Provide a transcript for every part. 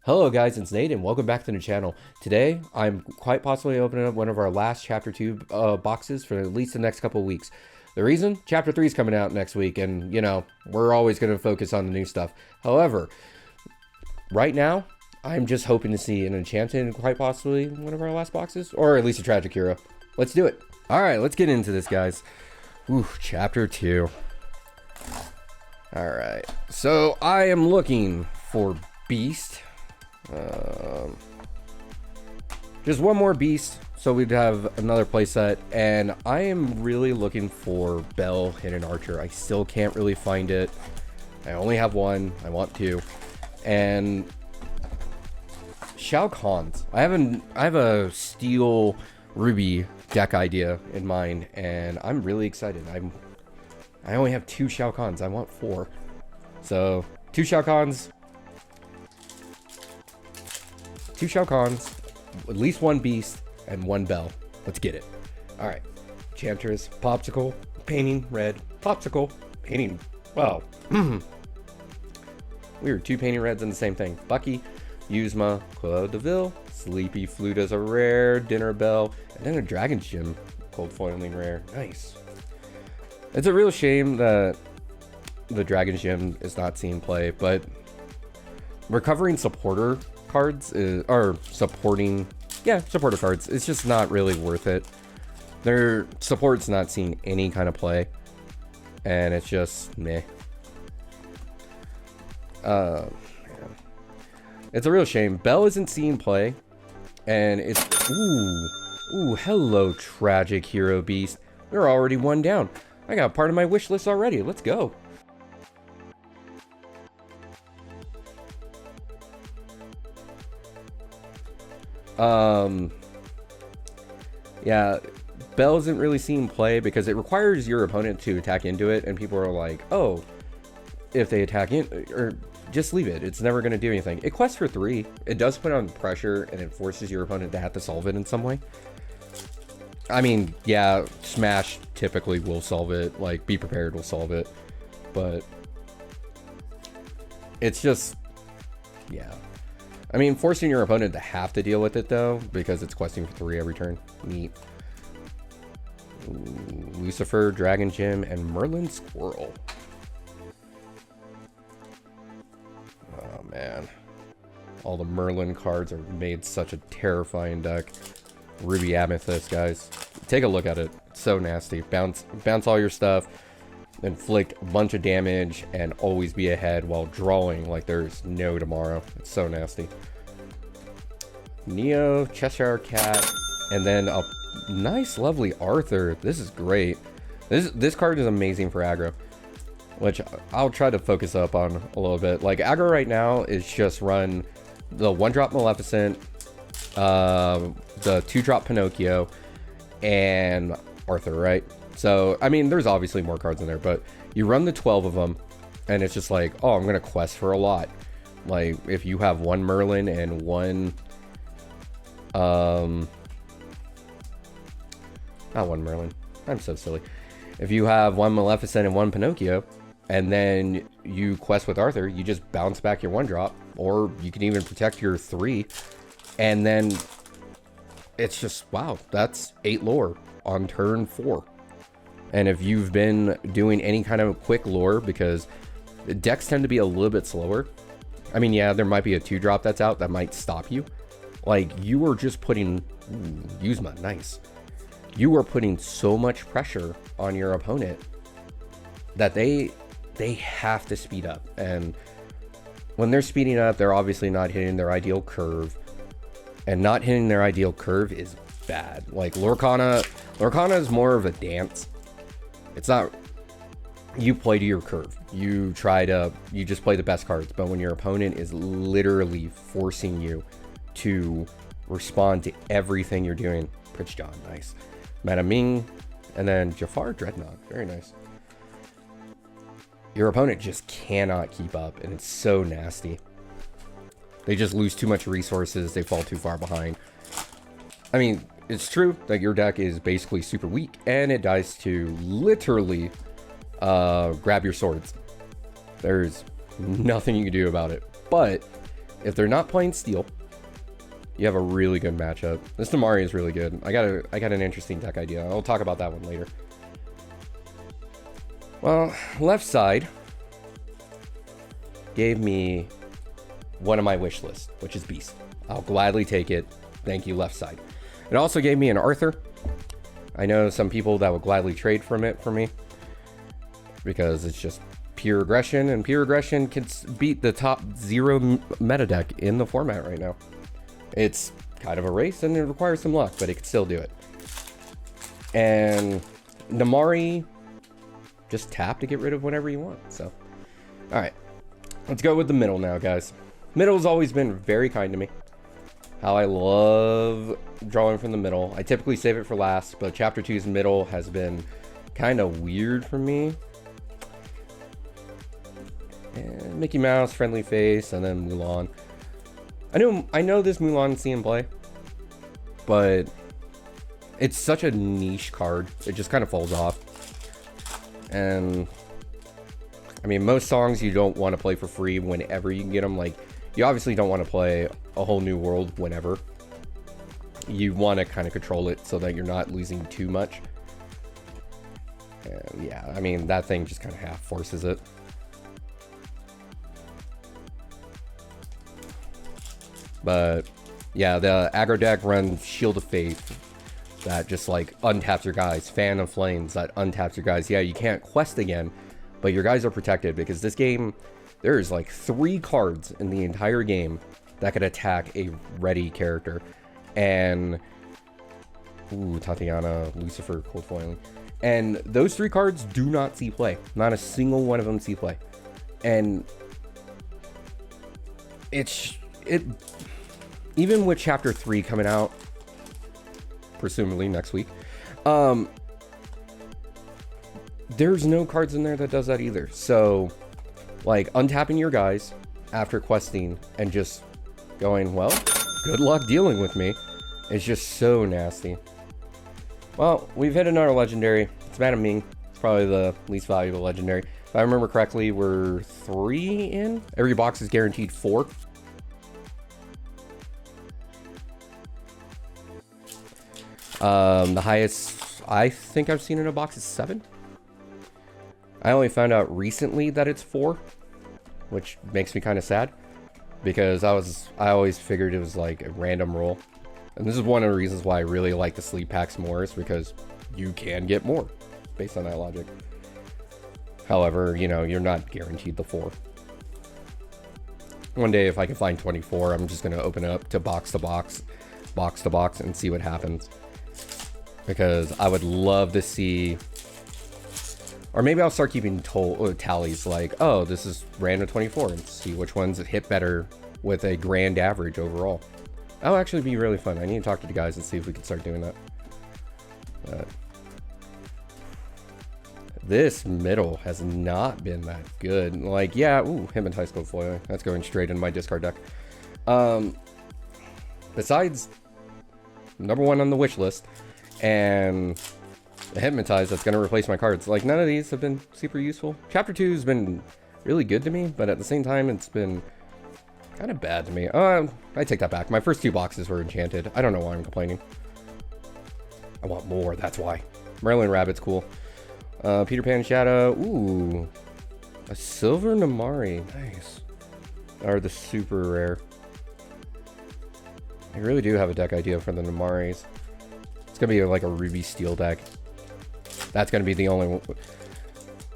Hello guys, it's Nate and welcome back to the channel. Today, I'm quite possibly opening up one of our last Chapter 2 boxes for at least the next couple of weeks. The reason? Chapter 3 is coming out next week and, you know, we're always going to focus on the new stuff. However, right now, I'm just hoping to see an Enchanted in quite possibly one of our last boxes, or at least a Tragic Hero. Let's do it. Alright, let's get into this, guys. Ooh, Chapter 2. Alright, so I am looking for Beast. Just one more beast so we'd have another playset, and I am really looking for Bell Hidden Archer. I still can't really find it. I only have one. I want two. And Shao Kahn's. I have a steel ruby deck idea in mind, and I'm really excited. I only have two Shao Kahn's. I want four. So two Shao Kahn's, at least one beast, and one bell. Let's get it. Alright. Enchantress, Popsicle, painting red, Popsicle, painting, well, weird, two painting reds in the same thing. Bucky, Yuzma, Claude DeVille, Sleepy Flute as a rare, Dinner Bell, and then a Dragon's Gem, Cold Foiling rare. Nice. It's a real shame that the Dragon's Gem is not seeing play, but recovering supporter cards or supporter cards, it's just not really worth it. Their support's not seeing any kind of play, and it's just meh. It's a real shame. Bell isn't seeing play, and it's ooh, hello Tragic Hero Beast. We're already one down. I got part of my wish list already. Let's go. Yeah, Bell isn't really seeing play because it requires your opponent to attack into it, and people are like, oh, if they attack in, or just leave it. It's never going to do anything. It quests for 3. It does put on pressure, and it forces your opponent to have to solve it in some way. I mean, yeah, Smash typically will solve it, like, Be Prepared will solve it, but it's just, yeah. I mean, forcing your opponent to have to deal with it, though, because it's questing for 3 every turn. Neat. Ooh, Lucifer, Dragon Gem, and Merlin Squirrel. Oh, man. All the Merlin cards are made such a terrifying deck. Ruby Amethyst, guys. Take a look at it. It's so nasty. Bounce all your stuff, inflict a bunch of damage, and always be ahead while drawing like there's no tomorrow. It's so nasty. Neo, Cheshire Cat, and then a nice, lovely Arthur. This is great. This card is amazing for aggro, which I'll try to focus up on a little bit. Like, aggro right now is just run the 1-drop Maleficent, the 2-drop Pinocchio, and Arthur, right? So, I mean, there's obviously more cards in there, but you run the 12 of them, and it's just like, oh, I'm going to quest for a lot. Like, if you have one Merlin and one, not one Merlin. I'm so silly. If you have one Maleficent and one Pinocchio, and then you quest with Arthur, you just bounce back your 1-drop, or you can even protect your 3, and then it's just, wow, that's 8 lore on turn 4. And if you've been doing any kind of quick lore, because decks tend to be a little bit slower. I mean, yeah, there might be a 2-drop that's out that might stop you. Like, you are just putting, Yuzma, nice. You are putting so much pressure on your opponent that they have to speed up. And when they're speeding up, they're obviously not hitting their ideal curve. And not hitting their ideal curve is bad. Like, Lorcana is more of a dance. It's not, you play to your curve. You just play the best cards. But when your opponent is literally forcing you to respond to everything you're doing, Prince John, nice. Madaming, and then Jafar Dreadnought, very nice. Your opponent just cannot keep up, and it's so nasty. They just lose too much resources. They fall too far behind. I mean, it's true that your deck is basically super weak, and it dies to literally grab your swords. There's nothing you can do about it. But if they're not playing Steel, you have a really good matchup. This Namari is really good. I got an interesting deck idea. I'll talk about that one later. Well, left side gave me one of my wish lists, which is Beast. I'll gladly take it. Thank you, left side. It also gave me an Arthur. I know some people that would gladly trade from it for me because it's just pure aggression, and pure aggression can beat the top 0 meta deck in the format right now. It's kind of a race and it requires some luck, but it can still do it. And Namari, just tap to get rid of whatever you want. So, all right, let's go with the middle now, guys. Middle's always been very kind to me. How I love drawing from the middle. I typically save it for last, but Chapter 2's middle has been kind of weird for me. And Mickey Mouse, friendly face, and then Mulan. I know this Mulan's seeing play, but it's such a niche card. It just kind of falls off. And I mean, most songs you don't want to play for free whenever you can get them. Like, you obviously don't want to play A Whole New World whenever. You want to kind of control it so that you're not losing too much. And yeah, I mean, that thing just kind of half forces it. But yeah, the aggro deck runs Shield of Faith that just like untaps your guys. Fan of Flames that untaps your guys. Yeah, you can't quest again, but your guys are protected because this game, there's like 3 cards in the entire game that could attack a ready character. And ooh, Tatiana, Lucifer, Cold Foiling. And those 3 cards do not see play. Not a single one of them see play. And even with Chapter 3 coming out, presumably next week, there's no cards in there that does that either. So, like, untapping your guys after questing and just going, well, good luck dealing with me, is just so nasty. Well, we've hit another legendary. It's Madam Ming. It's probably the least valuable legendary. If I remember correctly, we're 3 in. Every box is guaranteed 4. The highest I think I've seen in a box is 7. I only found out recently that it's 4, which makes me kind of sad because I always figured it was like a random roll. And this is one of the reasons why I really like the sleep packs more, is because you can get more based on that logic. However, you know, you're not guaranteed the 4. One day if I can find 24, I'm just going to open it up to box to box, and see what happens. Because I would love to see, or maybe I'll start keeping tallies like, oh, this is random 24, and see which ones hit better with a grand average overall. That'll actually be really fun. I need to talk to the guys and see if we can start doing that. This middle has not been that good. Like, yeah, ooh, Hypnotize Cold Foiling. That's going straight into my discard deck. Besides number 1 on the wish list, and the Hypnotize that's going to replace my cards. Like, none of these have been super useful. Chapter 2 has been really good to me, but at the same time, it's been kind of bad to me. I take that back. My first 2 boxes were enchanted. I don't know why I'm complaining. I want more, that's why. Merlin Rabbit's cool. Peter Pan Shadow. Ooh. A Silver Namari. Nice. Or the super rare. I really do have a deck idea for the Namaris. It's gonna be like a Ruby Steel deck. That's gonna be the only one.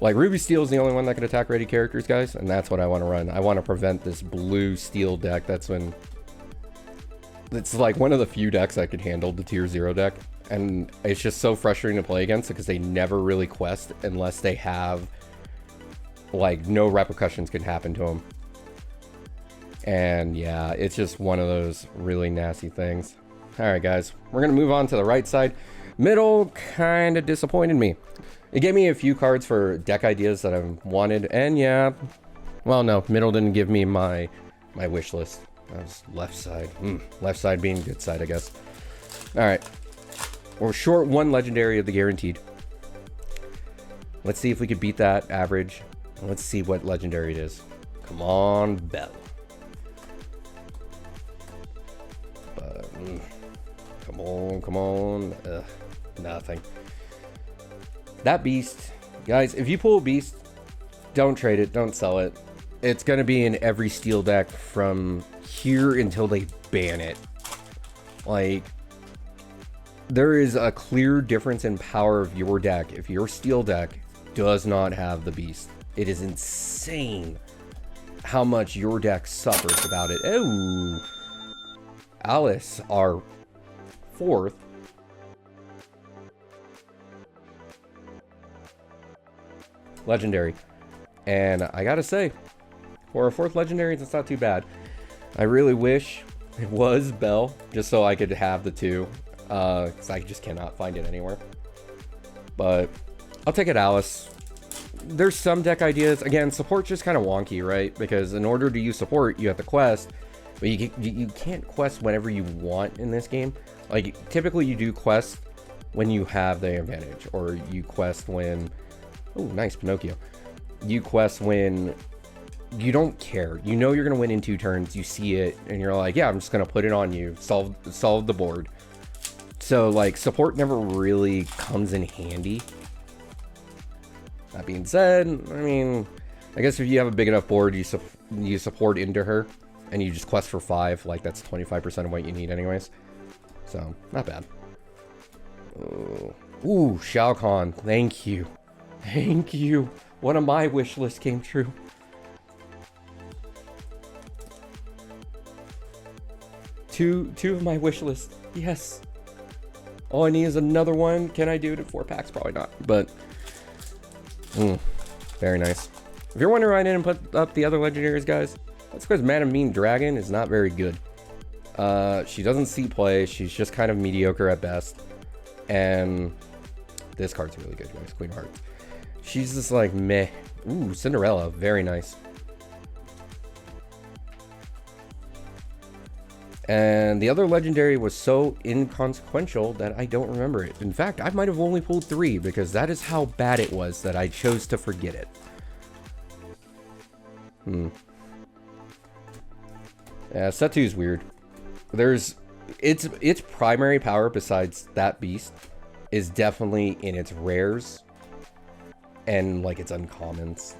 Like, Ruby Steel is the only one that can attack ready characters, guys, and that's what I want to run. I want to prevent this blue Steel deck. It's like one of the few decks that could handle the tier 0 deck, and it's just so frustrating to play against because they never really quest unless they have, like, no repercussions can happen to them. And yeah, it's just one of those really nasty things. All right, guys, we're gonna move on to the right side. Middle kind of disappointed me. It gave me a few cards for deck ideas that I wanted, and yeah, well, no, middle didn't give me my wish list. That was left side. Left side being good side, I guess. All right, we're short 1 legendary of the guaranteed. Let's see if we could beat that average. Let's see what legendary it is. Come on, Bell. Come on, come on. Ugh, nothing. That beast, guys, if you pull a beast, don't trade it, don't sell it. It's going to be in every steel deck from here until they ban it. Like, there is a clear difference in power of your deck if your steel deck does not have the beast. It is insane how much your deck suffers without it. Oh, Alice, our 4th. Legendary. And I gotta say, for a 4th legendary, it's not too bad. I really wish it was Belle, just so I could have the 2. Because I just cannot find it anywhere. But I'll take it, Alice. There's some deck ideas. Again, support's just kind of wonky, right? Because in order to use support, you have to quest. But you can't quest whenever you want in this game. Like, typically you do quest when you have the advantage. Or you quest when... Oh, nice, Pinocchio. You quest when you don't care. You know you're going to win in 2 turns. You see it, and you're like, yeah, I'm just going to put it on you. Solve the board. So, like, support never really comes in handy. That being said, I mean, I guess if you have a big enough board, you support into her, and you just quest for 5. Like, that's 25% of what you need anyways. So, not bad. Ooh, Shao Kahn. Thank you. Thank you. One of my wish lists came true. Two of my wish lists. Yes. All I need is another one. Can I do it in 4 packs? Probably not. But, very nice. If you're wondering why I didn't put up the other legendaries, guys, that's because Madam Mean Dragon is not very good. She doesn't see play. She's just kind of mediocre at best. And this card's really good, guys. Queen of Hearts. She's just like meh. Ooh, Cinderella. Very nice. And the other legendary was so inconsequential that I don't remember it. In fact, I might have only pulled 3 because that is how bad it was that I chose to forget it. Yeah, set 2 is weird. There's its primary power besides that beast is definitely in its rares and like its uncommons.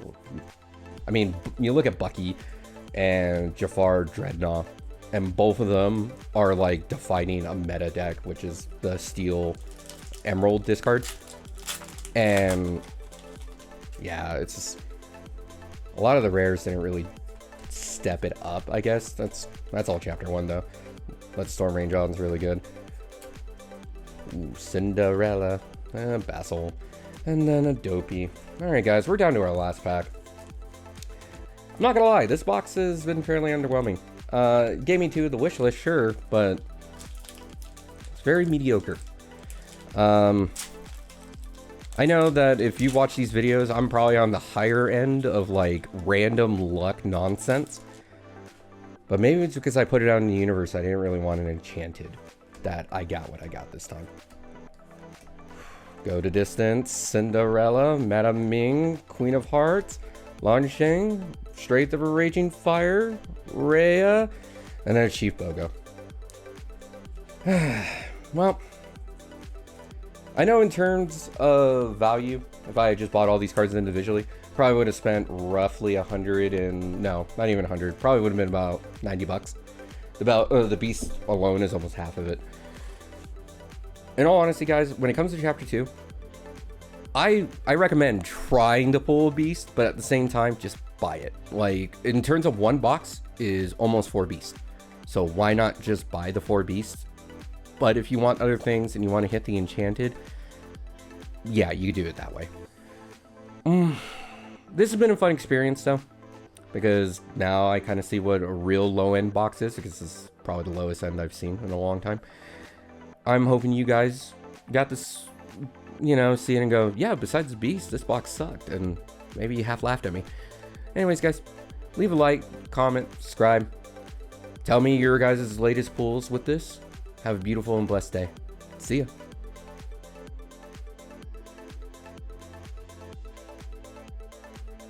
I mean, you look at Bucky and Jafar Dreadnought, and both of them are like defining a meta deck, which is the Steel Emerald discard. And yeah, it's just, a lot of the rares didn't really step it up, I guess. That's all chapter 1 though. But Storm Range On's really good. Ooh, Cinderella, Basil, and then a Dopey. Alright guys, we're down to our last pack. I'm not gonna lie, this box has been fairly underwhelming. Gave me 2 of the wish list, sure, but it's very mediocre. I know that if you watch these videos, I'm probably on the higher end of like random luck nonsense. But maybe it's because I put it out in the universe. I didn't really want an enchanted that I got what I got this time. Go to distance, Cinderella, Madame Ming, Queen of Hearts, Lansheng, Straight of a Raging Fire, Rhea, and then a Chief Bogo. Well, I know in terms of value, if I had just bought all these cards individually, probably would have spent roughly 100 and no, not even 100. Probably would have been about 90 bucks. The beast alone is almost half of it. In all honesty, guys, when it comes to chapter 2, I recommend trying to pull a beast, but at the same time, just buy it. Like, in terms of 1 box is almost 4 beasts. So why not just buy the 4 beasts? But if you want other things and you want to hit the enchanted, yeah, you do it that way. This has been a fun experience though, because now I kind of see what a real low end box is, because this is probably the lowest end I've seen in a long time. I'm hoping you guys got this, you know, see it and go, yeah, besides the beast, this box sucked, and maybe you half laughed at me. Anyways, guys, leave a like, comment, subscribe. Tell me your guys' latest pulls with this. Have a beautiful and blessed day. See ya.